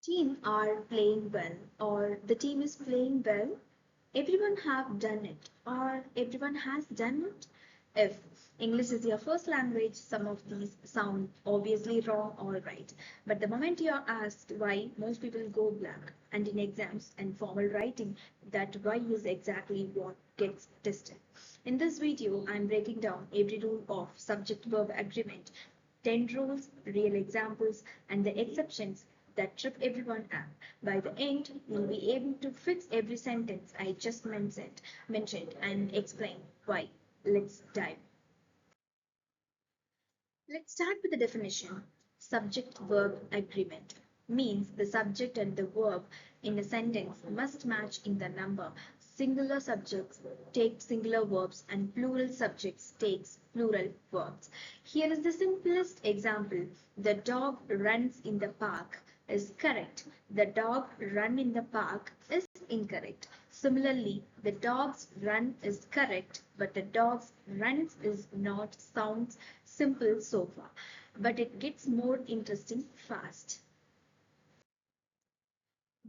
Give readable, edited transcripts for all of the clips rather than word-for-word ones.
Team are playing well or the team is playing well. Everyone have done it or everyone has done it. If English is your first language, some of these sound obviously wrong or right. But the moment you are asked why, most people go blank. And in exams and formal writing, that why is exactly what gets tested. In this video, I'm breaking down every rule of subject-verb agreement, 10 rules, real examples, and the exceptions that trip everyone up. By the end, you'll be able to fix every sentence I just mentioned and explain why. Let's dive. Let's start with the definition. Subject-verb agreement means the subject and the verb in a sentence must match in the number. Singular subjects take singular verbs and plural subjects takes plural verbs. Here is the simplest example. The dog runs in the park is correct. The dog run in the park is incorrect. Similarly, the dog's run is correct, but the dog's runs is not. Sounds simple so far, but it gets more interesting fast.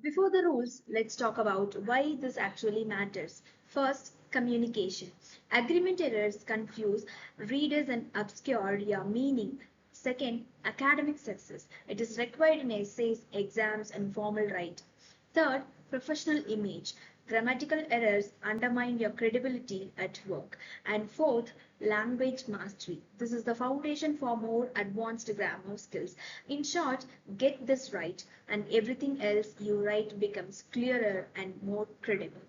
Before the rules, let's talk about why this actually matters. First, communication. Agreement errors confuse readers and obscure your meaning. Second, academic success. It is required in essays, exams, and formal writing. Third, professional image. Grammatical errors undermine your credibility at work. And fourth, language mastery. This is the foundation for more advanced grammar skills. In short, get this right, and everything else you write becomes clearer and more credible.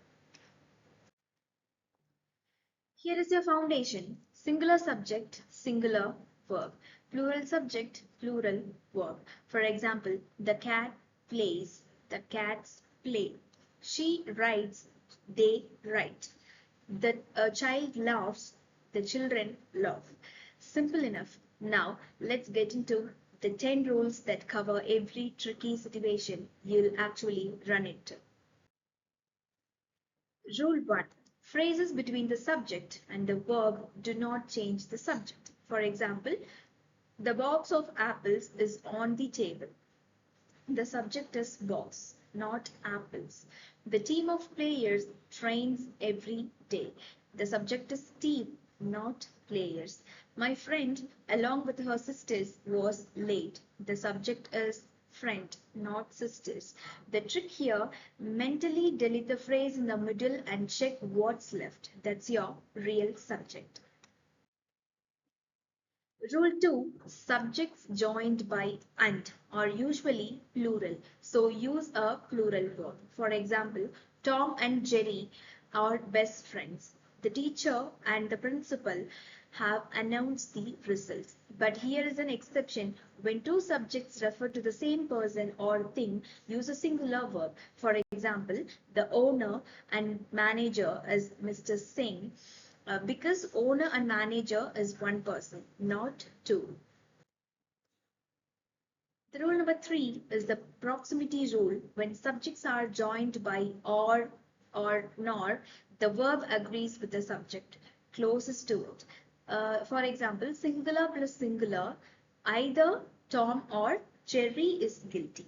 Here is your foundation. Singular subject, singular verb. Plural subject, plural verb. For example, the cat plays, the cats play. She writes, they write. The child laughs, the children laugh. Simple enough. Now let's get into the 10 rules that cover every tricky situation you'll actually run into. Rule 1. Phrases between the subject and the verb do not change the subject. For example, the box of apples is on the table. The subject is box, not apples. The team of players trains every day. The subject is team, not players. My friend, along with her sisters, was late. The subject is friend, not sisters. The trick here, mentally delete the phrase in the middle and check what's left. That's your real subject. Rule 2. Subjects joined by and are usually plural, so use a plural verb. For example, Tom and Jerry are best friends. The teacher and the principal have announced the results. But here is an exception. When two subjects refer to the same person or thing, use a singular verb. For example, the owner and manager is Mr. Singh because owner and manager is one person, not two. The rule number 3 is the proximity rule. When subjects are joined by or nor, the verb agrees with the subject closest to it. For example, singular plus singular, either Tom or Jerry is guilty.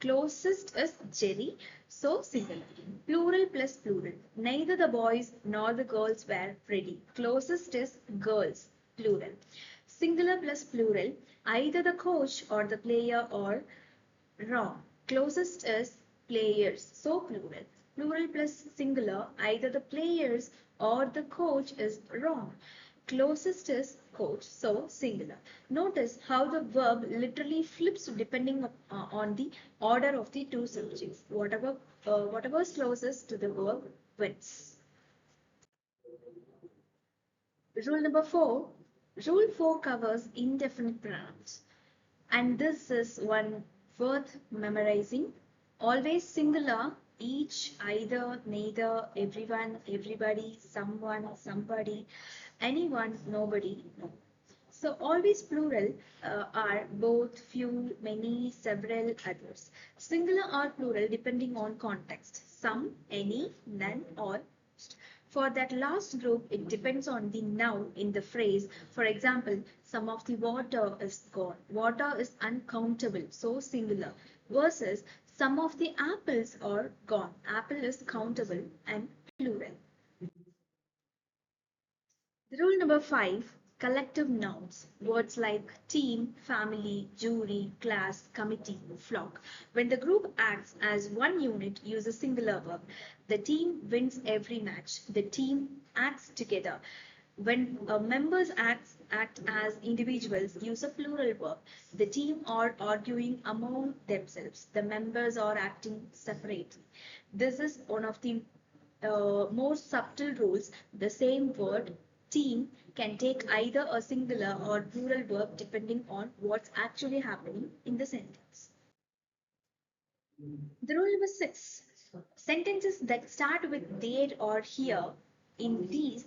Closest is Jerry, so singular. Plural plus plural, neither the boys nor the girls were ready. Closest is girls, plural. Singular plus plural, either the coach or the player or wrong. Closest is players, so plural. Plural plus singular, either the players or the coach is wrong. Closest is coach, so singular. Notice how the verb literally flips depending on the order of the two subjects. Whatever is closest to the verb wins. Rule number 4. Rule 4 covers indefinite pronouns. And this is one worth memorizing. Always singular, each, either, neither, everyone, everybody, someone, somebody, anyone, nobody, no. So always plural are both, few, many, several, others. Singular or plural depending on context. Some, any, none, or most. For that last group, it depends on the noun in the phrase. For example, some of the water is gone. Water is uncountable, so singular. Versus some of the apples are gone. Apple is countable and plural. Rule number 5, collective nouns. Words like team, family, jury, class, committee, flock. When the group acts as one unit, use a singular verb. The team wins every match. The team acts together. When members act as individuals, use a plural verb. The team are arguing among themselves. The members are acting separately. This is one of the more subtle rules. The same word team can take either a singular or plural verb depending on what's actually happening in the sentence. The rule number 6, sentences that start with there or here, in these,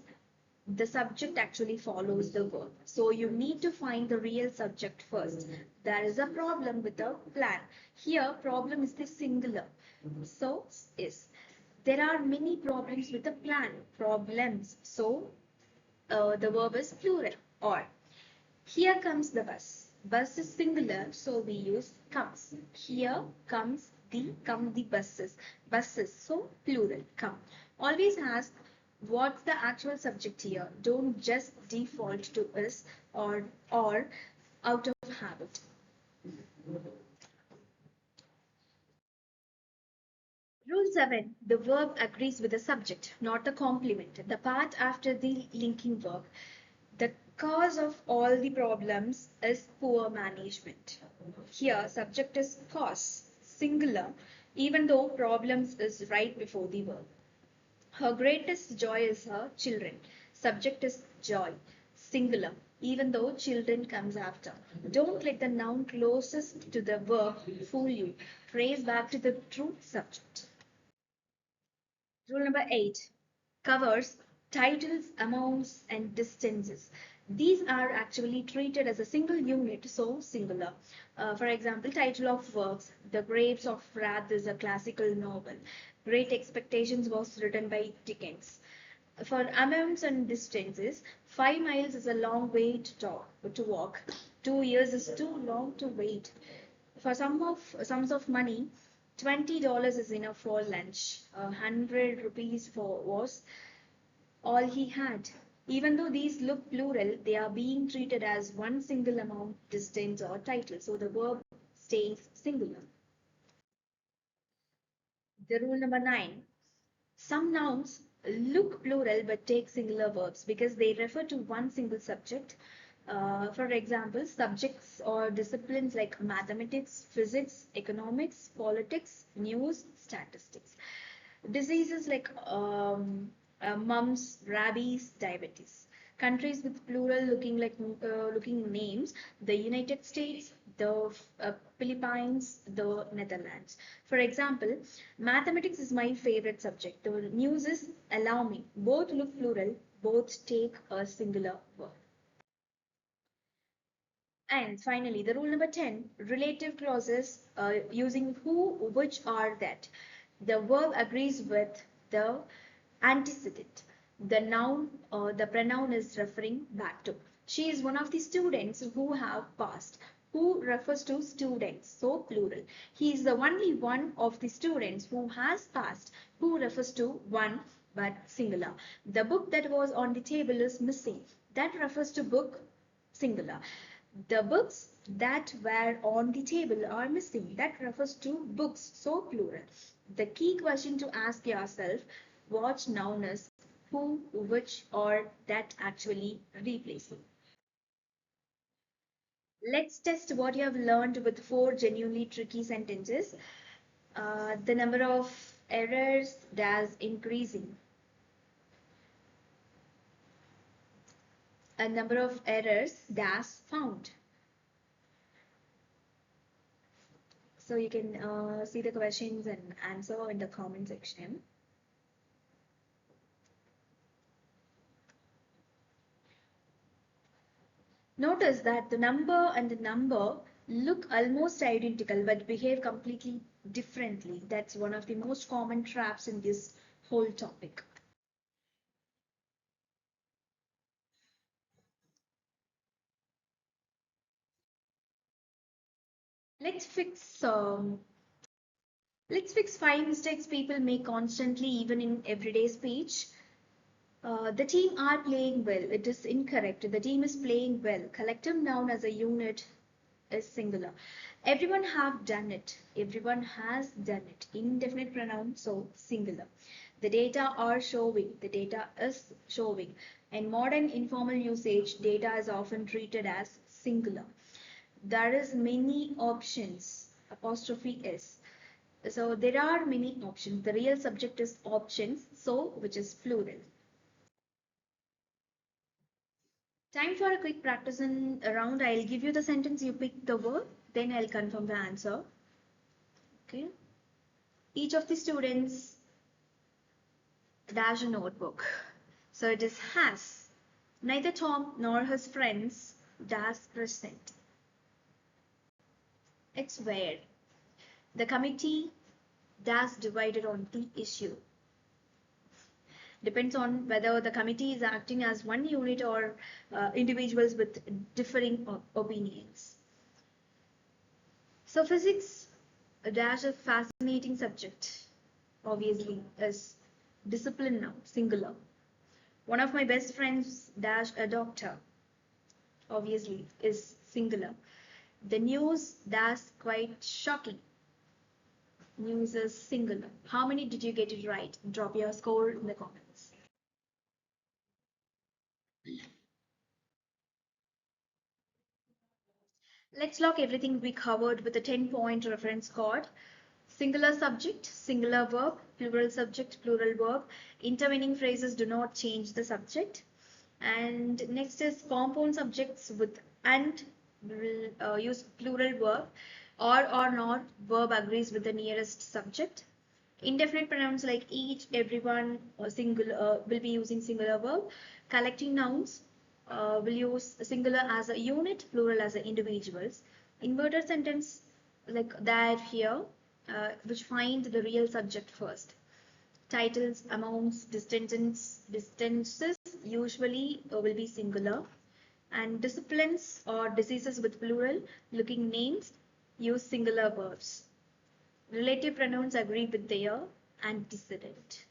the subject actually follows the verb. So you need to find the real subject first. There is a problem with the plan. Here, problem is the singular. So, is. There are many problems with the plan. Problems. So, the verb is plural. Or, here comes the bus. Bus is singular, so we use comes. Here come the buses. Buses, so plural, come. Always ask what's the actual subject here. Don't just default to is or out of habit. Rule 7. The verb agrees with the subject, not the complement. The part after the linking verb. The cause of all the problems is poor management. Here, subject is cause, singular, even though problems is right before the verb. Her greatest joy is her children. Subject is joy, singular, even though children comes after. Don't let the noun closest to the verb fool you. Trace back to the true subject. Rule number 8 covers titles, amounts, and distances. These are actually treated as a single unit, so singular. For example, title of works, The Grapes of Wrath is a classical novel. Great Expectations was written by Dickens. For amounts and distances, 5 miles is a long way to walk. 2 years is too long to wait. For sums of money, $20 is enough for lunch. 100 rupees was all he had. Even though these look plural, they are being treated as one single amount, distance, or title. So the verb stays singular. The rule number 9. Some nouns look plural but take singular verbs because they refer to one single subject. For example, subjects or disciplines like mathematics, physics, economics, politics, news, statistics. Diseases like mumps, rabies, diabetes. Countries with plural looking names: the United States, the Philippines, the Netherlands. For example, mathematics is my favorite subject. The news is alarming. Both look plural, both take a singular verb. And finally, the rule number 10, relative clauses using who, which, or that. The verb agrees with the antecedent. The noun or the pronoun is referring back to. She is one of the students who have passed. Who refers to students, so plural. He is the only one of the students who has passed. Who refers to one but singular. The book that was on the table is missing. That refers to book, singular. The books that were on the table are missing. That refers to books, so plural. The key question to ask yourself, what noun is who, which, or that actually replacing? Let's test what you have learned with 4 genuinely tricky sentences. The number of errors does increasing. A number of errors das found. So you can see the questions and answer in the comment section. Notice that the number and the number look almost identical but behave completely differently. That's one of the most common traps in this whole topic. Let's fix um, let's fix 5 mistakes people make constantly, even in everyday speech. The team are playing well. It is incorrect. The team is playing well. Collective noun as a unit is singular. Everyone have done it. Everyone has done it. Indefinite pronoun, so singular. The data are showing. The data is showing. In modern informal usage, data is often treated as singular. There is many options. Apostrophe S. So there are many options. The real subject is options, so which is plural. Time for a quick practice in round. I'll give you the sentence, you pick the word, then I'll confirm the answer. Okay. Each of the students dash a notebook. So it is has. Neither Tom nor his friends dash present. It's where. The committee dash divided on the issue. Depends on whether the committee is acting as one unit or individuals with differing opinions. So physics dash a fascinating subject, obviously, is discipline now, singular. One of my best friends dash a doctor, obviously, is singular. The news dash quite shocking. News is singular. How many did you get it right? Drop your score in the comments. Let's lock everything we covered with a 10-point reference card. Singular subject, singular verb, plural subject, plural verb. Intervening phrases do not change the subject. And next is compound subjects with and will use plural verb, or not verb agrees with the nearest subject. Indefinite pronouns like each, everyone, will be using singular verb. Collecting nouns will use singular as a unit, plural as a individuals. Inverted sentence like that here, which find the real subject first. Titles, amounts, distances usually will be singular. And disciplines or diseases with plural, looking names, use singular verbs. Relative pronouns agree with their antecedent.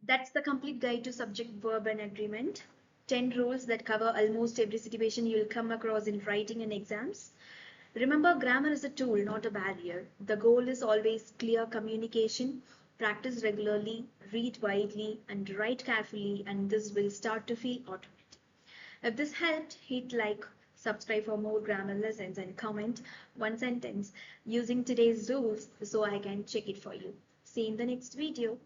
That's the complete guide to subject, verb, and agreement. 10 rules that cover almost every situation you'll come across in writing and exams. Remember, grammar is a tool, not a barrier. The goal is always clear communication. Practice regularly, read widely, and write carefully, and this will start to feel automatic. If this helped, hit like, subscribe for more grammar lessons, and comment one sentence using today's rules so I can check it for you. See you in the next video.